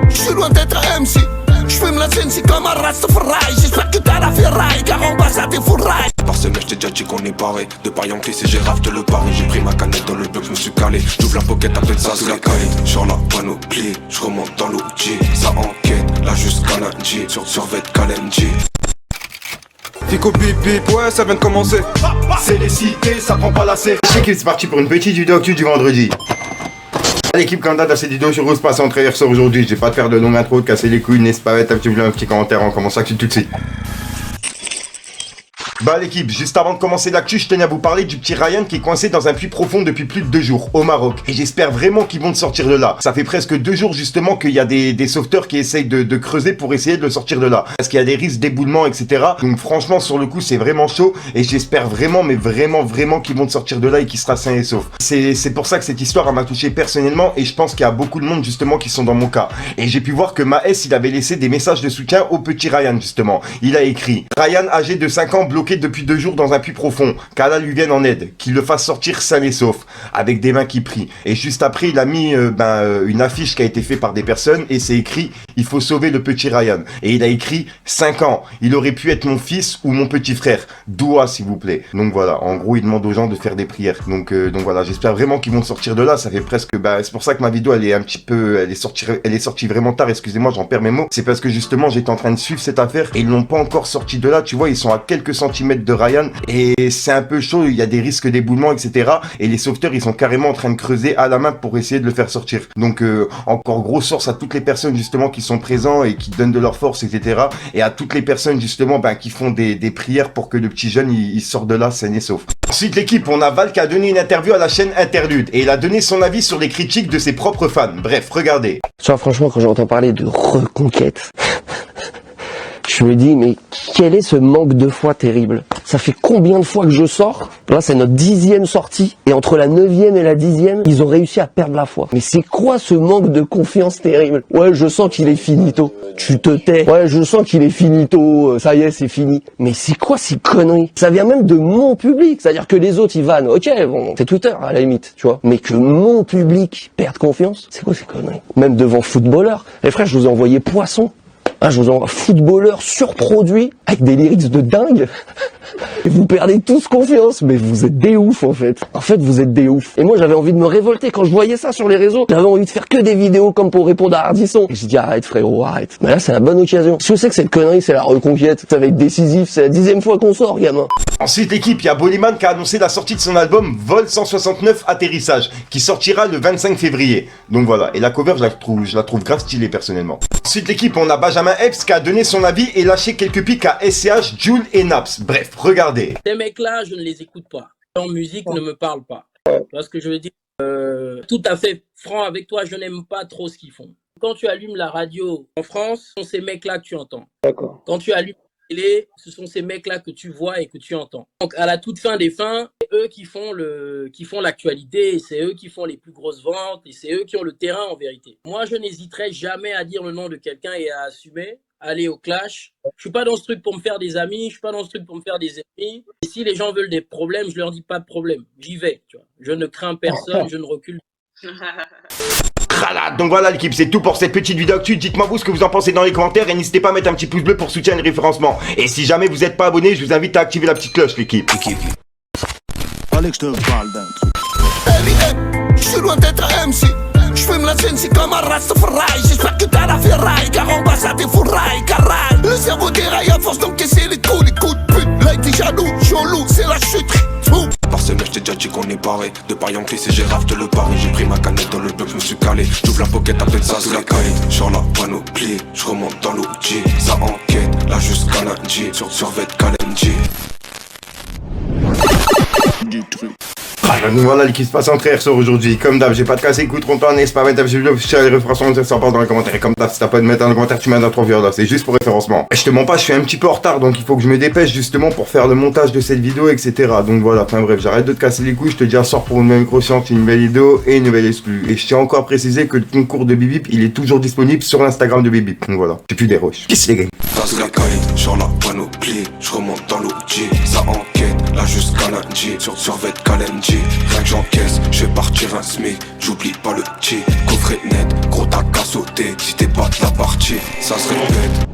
je suis loin d'être un MC. J'fume la scène, c'est comme un Rastafari. J'espère que t'as la ferraille, car en bas ça défouraille. Par semaine, j't'ai déjà dit qu'on est barré. De paille en glisse et j'ai raf de le pari. J'ai pris ma canette dans le bloc, j'me suis calé. J'ouvre la pocket, appelle ça sous la calée. Sur la panoplie, j'remonte dans l'outil. Ça enquête, là jusqu'à lundi. Sur vêt Kalenji. Fico bip bip, ouais ça vient de commencer. C'est les cités, ça prend pas la C. C'est parti pour une petite vidéo actu du vendredi. L'équipe candidat dans cette vidéo sur où se passe en trailer sort aujourd'hui. Je vais pas te faire de longue intro, de casser les couilles, n'est-ce pas? Un petit commentaire, on commence l'actu tout de suite. Bah l'équipe, juste avant de commencer l'actu, je tenais à vous parler du petit Ryan qui est coincé dans un puits profond depuis plus de 2 jours au Maroc. Et j'espère vraiment qu'ils vont le sortir de là. Ça fait presque 2 jours justement qu'il y a des sauveteurs qui essayent de creuser pour essayer de le sortir de là. Parce qu'il y a des risques d'éboulement, etc. Donc franchement sur le coup c'est vraiment chaud. Et j'espère vraiment, mais vraiment qu'ils vont le sortir de là et qu'il sera sain et sauf. C'est pour ça que cette histoire m'a touché personnellement. Et je pense qu'il y a beaucoup de monde justement qui sont dans mon cas. Et j'ai pu voir que Maes il avait laissé des messages de soutien au petit Ryan justement. Il a écrit: Ryan âgé de 5 ans bloqué depuis 2 jours dans un puits profond, qu'Allah lui vienne en aide, qu'il le fasse sortir sain et sauf, avec des mains qui prient. Et juste après, il a mis une affiche qui a été faite par des personnes et c'est écrit: il faut sauver le petit Ryan. Et il a écrit 5 ans, il aurait pu être mon fils ou mon petit frère. Doua s'il vous plaît. Donc voilà, en gros, il demande aux gens de faire des prières. Donc voilà, j'espère vraiment qu'ils vont sortir de là. Ça fait presque, c'est pour ça que ma vidéo elle est un petit peu, elle est sortie vraiment tard. Excusez-moi, j'en perds mes mots. C'est parce que justement, j'étais en train de suivre cette affaire et ils l'ont pas encore sorti de là. Tu vois, ils sont à quelques centimètres de Ryan et c'est un peu chaud, il y a des risques d'éboulement, etc. Et les sauveteurs, ils sont carrément en train de creuser à la main pour essayer de le faire sortir. Donc encore grosse force à toutes les personnes justement qui sont présents et qui donnent de leur force, etc. Et à toutes les personnes justement qui font des prières pour que le petit jeune il sorte de là sain et sauf. Ensuite l'équipe, on a Val qui a donné une interview à la chaîne Interlude et il a donné son avis sur les critiques de ses propres fans. Bref, regardez. Ça franchement quand j'entends parler de reconquête, je me dis mais quel est ce manque de foi terrible? Ça fait combien de fois que je sors? Là c'est notre 10e sortie et entre la 9e et la 10e ils ont réussi à perdre la foi. Mais c'est quoi ce manque de confiance terrible? Ouais je sens qu'il est finito. Tu te tais. Ouais je sens qu'il est finito, ça y est c'est fini. Mais c'est quoi ces conneries? Ça vient même de mon public, c'est à dire que les autres ils vannent. Ok bon c'est Twitter à la limite tu vois. Mais que mon public perde confiance, c'est quoi ces conneries? Même devant footballeurs. Les frères je vous ai envoyé Poisson. Ah, je vous envoie footballeur surproduit avec des lyrics de dingue. Et vous perdez tous confiance, mais vous êtes des oufs en fait. En fait, vous êtes des oufs. Et moi, j'avais envie de me révolter quand je voyais ça sur les réseaux. J'avais envie de faire que des vidéos comme pour répondre à Ardisson. Et j'ai dit arrête frérot, arrête. Mais là, c'est la bonne occasion. Ce que c'est que cette connerie, c'est la reconquête. Ça va être décisif. C'est la 10e fois qu'on sort, gamin. Ensuite, l'équipe, il y a Boliman qui a annoncé la sortie de son album Vol 169 Atterrissage, qui sortira le 25 février. Donc voilà. Et la cover, je la trouve grave stylée personnellement. Ensuite, l'équipe, on a Benjamin Epps qui a donné son avis et lâché quelques pics à SCH, Jul et Naps. Bref, regardez. Ces mecs-là, je ne les écoute pas. Leur musique ne me parle pas. Tu vois ce que je veux dire? Tout à fait franc avec toi, je n'aime pas trop ce qu'ils font. Quand tu allumes la radio en France, ce sont ces mecs-là que tu entends. D'accord. Quand tu allumes la télé, ce sont ces mecs-là que tu vois et que tu entends. Donc à la toute fin des fins, c'est eux qui font l'actualité, c'est eux qui font les plus grosses ventes et c'est eux qui ont le terrain en vérité. Moi, je n'hésiterai jamais à dire le nom de quelqu'un et à assumer. Aller au clash. Je suis pas dans ce truc pour me faire des amis, je suis pas dans ce truc pour me faire des ennemis. Et si les gens veulent des problèmes, je leur dis pas de problème. J'y vais, tu vois. Je ne crains personne, je ne recule. Donc voilà l'équipe, c'est tout pour cette petite vidéo actu. Dites-moi vous ce que vous en pensez dans les commentaires et n'hésitez pas à mettre un petit pouce bleu pour soutenir le référencement. Et si jamais vous n'êtes pas abonné, je vous invite à activer la petite cloche l'équipe. Allez que je te parle d'un truc. Je suis loin d'être un MC. J'fume la scène, c'est comme un Rastafari. J'espère que t'as la ferraille, car en bas ça défouraille, carraille. Le cerveau déraille à force d'encaisser les coups de pute. Là il dit jaloux, chelou, c'est la chute. Par semaine, j't'ai déjà dit qu'on est barré. De paille en glisse et j'ai raf de le pari. J'ai pris ma canette dans le bloc, j'me suis calé. J'ouvre la pocket, appelle ça sous la calée. Sur la panoplie, j'remonte dans l'outil. Ça enquête, là jusqu'à lundi. Sur vêt Kalenji. Du truc. Donc voilà l'équipe se passe en trailer sort aujourd'hui. Comme d'hab, j'ai pas de casser, écoute, longtemps, n'est-ce pas, mettre un vidéo, je tiens les référencements, ça part dans les commentaires. Et comme d'hab, si t'as pas de mettre dans les commentaires, tu mets dans 3 vidéos là, c'est juste pour référencement. Et je te mens pas, je suis un petit peu en retard, donc il faut que je me dépêche justement pour faire le montage de cette vidéo, etc. Donc voilà, enfin bref, j'arrête de te casser les couilles, je te dis à sort pour une nouvelle croissance, une nouvelle vidéo et une nouvelle exclue. Et je tiens encore à préciser que le concours de Bibip, il est toujours disponible sur l'Instagram de Bibip. Donc voilà, j'ai plus des rushs. Kiss les gars. Sous la calée, sur la panoplie, j'remonte dans l'outil. Ça enquête, là jusqu'à lundi. Sur vêt Kalenji. Rien que j'encaisse, je vais partir un SMIC. J'oublie pas le petit coffret net, gros tac à sauter. côté, si t'es pas de la partie, ça se répète.